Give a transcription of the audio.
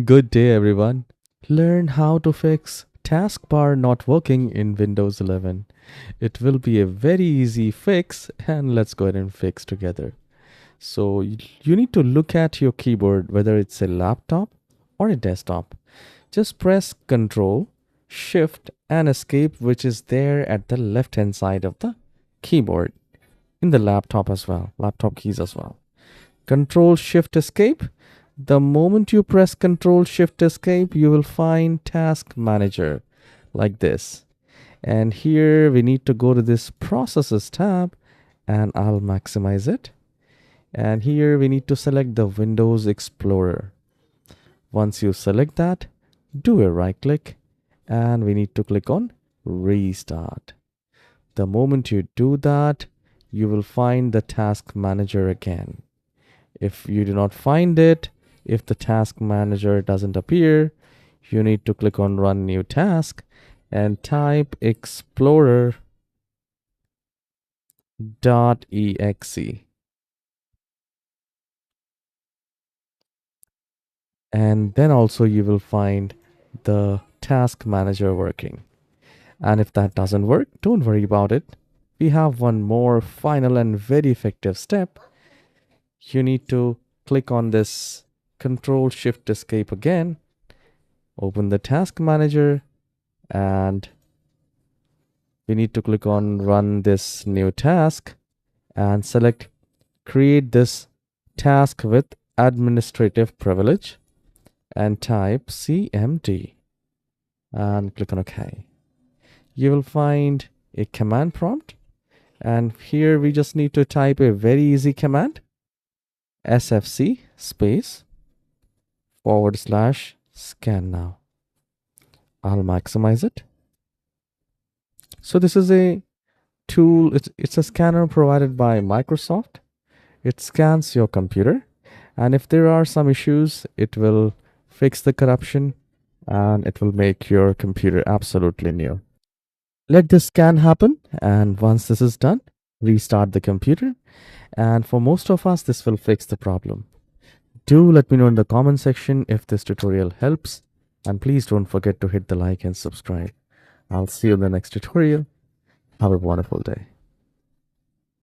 Good day, everyone. Learn how to fix taskbar not working in Windows 11. It will be a very easy fix, and let's go ahead and fix together. So, you need to look at your keyboard, whether it's a laptop or a desktop. Just press Control, Shift, and Escape, which is there at the left hand side of the keyboard, in the laptop as well, laptop keys as well. Control Shift Escape. The moment you press Control Shift Escape, you will find Task Manager like this. And here we need to go to this Processes tab, and I'll maximize it. And here we need to select the Windows Explorer. Once you select that, do a right click, and we need to click on Restart. The moment you do that, you will find the Task Manager again. If you do not find it, if the task manager doesn't appear, you need to click on Run New Task and type explorer.exe. And then also you will find the task manager working. And if that doesn't work, don't worry about it. We have one more final and very effective step. You need to click on this Control Shift Escape again, open the task manager, and we need to click on Run this new task and select Create this task with administrative privilege and type CMD and click on OK. You will find a command prompt, and here we just need to type a very easy command: sfc space /scan now. I'll maximize it. So this is a tool. It's a scanner provided by Microsoft. It scans your computer, and if there are some issues, it will fix the corruption and it will make your computer absolutely new. Let this scan happen, and once this is done, restart the computer, and for most of us this will fix the problem. Do let me know in the comment section if this tutorial helps, and please don't forget to hit the like and subscribe. I'll see you in the next tutorial. Have a wonderful day.